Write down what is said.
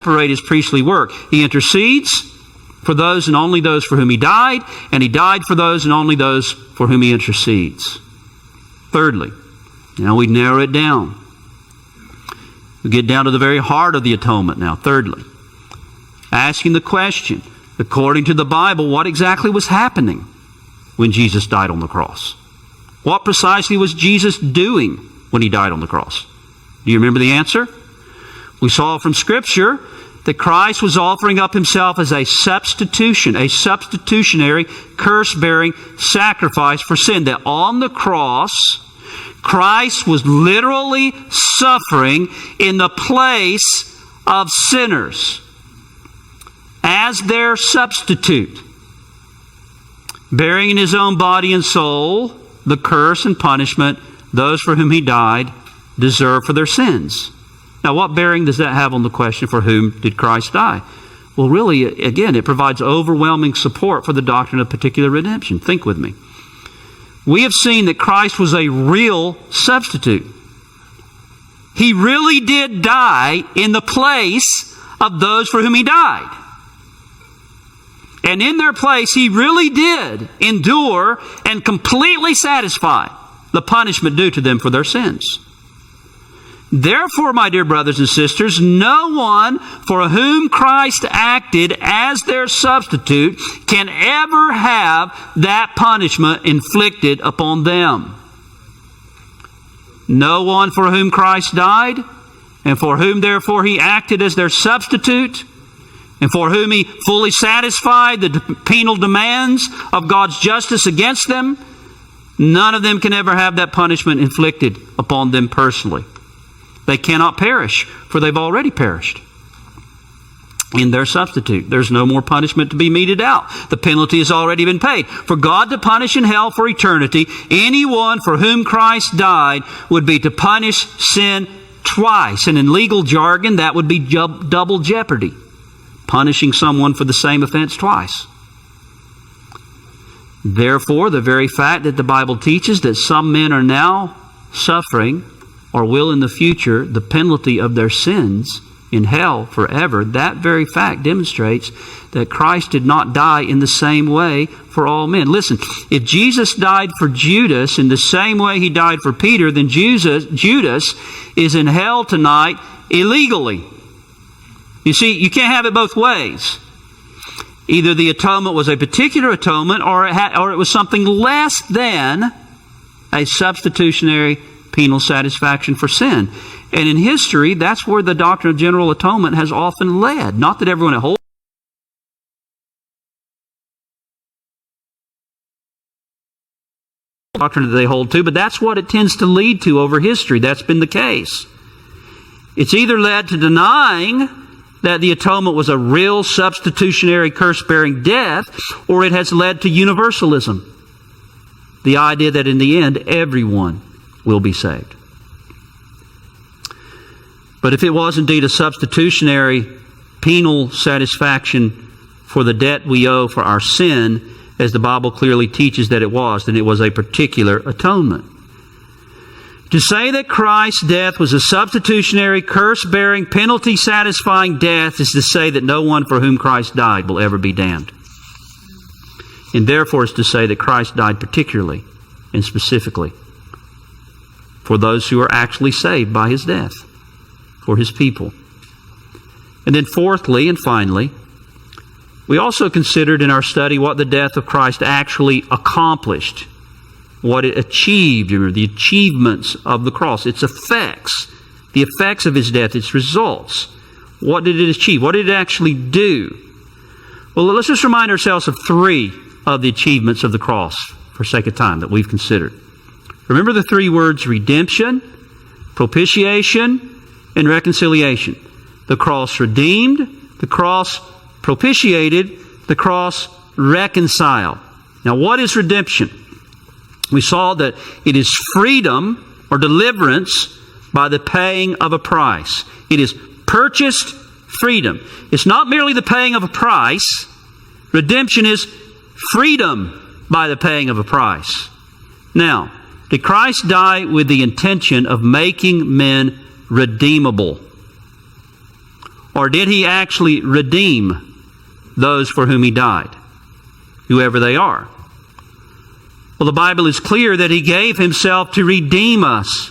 separate his priestly work. He intercedes for those and only those for whom he died, and he died for those and only those for whom he intercedes. Thirdly, now we narrow it down. We get down to the very heart of the atonement now. Thirdly, asking the question, according to the Bible, what exactly was happening when Jesus died on the cross? What precisely was Jesus doing when he died on the cross? Do you remember the answer? We saw from Scripture that Christ was offering up himself as a substitution, a substitutionary, curse-bearing sacrifice for sin. That on the cross, Christ was literally suffering in the place of sinners as their substitute, bearing in his own body and soul the curse and punishment those for whom he died deserve for their sins. Now, what bearing does that have on the question, for whom did Christ die? Well, really, again, it provides overwhelming support for the doctrine of particular redemption. Think with me. We have seen that Christ was a real substitute. He really did die in the place of those for whom he died. And in their place, he really did endure and completely satisfy the punishment due to them for their sins. Therefore, my dear brothers and sisters, no one for whom Christ acted as their substitute can ever have that punishment inflicted upon them. No one for whom Christ died, and for whom therefore he acted as their substitute, and for whom he fully satisfied the penal demands of God's justice against them, none of them can ever have that punishment inflicted upon them personally. They cannot perish, for they've already perished in their substitute. There's no more punishment to be meted out. The penalty has already been paid. For God to punish in hell for eternity anyone for whom Christ died would be to punish sin twice. And in legal jargon, that would be double jeopardy. Punishing someone for the same offense twice. Therefore, the very fact that the Bible teaches that some men are now suffering, or will in the future, the penalty of their sins in hell forever, that very fact demonstrates that Christ did not die in the same way for all men. Listen, if Jesus died for Judas in the same way he died for Peter, then Judas is in hell tonight illegally. You see, you can't have it both ways. Either the atonement was a particular atonement, or it was something less than a substitutionary penal satisfaction for sin. And in history, that's where the doctrine of general atonement has often led. Not that everyone holds the doctrine that they hold to, but that's what it tends to lead to over history. That's been the case. It's either led to denying that the atonement was a real substitutionary curse-bearing death, or it has led to universalism. The idea that in the end, everyone will be saved. But if it was indeed a substitutionary penal satisfaction for the debt we owe for our sin, as the Bible clearly teaches that it was, then it was a particular atonement. To say that Christ's death was a substitutionary, curse-bearing, penalty-satisfying death is to say that no one for whom Christ died will ever be damned. And therefore it's to say that Christ died particularly and specifically for those who are actually saved by his death, for his people. And then fourthly and finally, we also considered in our study what the death of Christ actually accomplished, what it achieved, or the achievements of the cross, its effects, the effects of his death, its results. What did it achieve? What did it actually do? Well, let's just remind ourselves of three of the achievements of the cross for sake of time that we've considered. Remember the three words: redemption, propitiation, and reconciliation. The cross redeemed, the cross propitiated, the cross reconciled. Now, what is redemption? We saw that it is freedom or deliverance by the paying of a price. It is purchased freedom. It's not merely the paying of a price. Redemption is freedom by the paying of a price. Now, did Christ die with the intention of making men redeemable? Or did He actually redeem those for whom He died, whoever they are? Well, the Bible is clear that He gave Himself to redeem us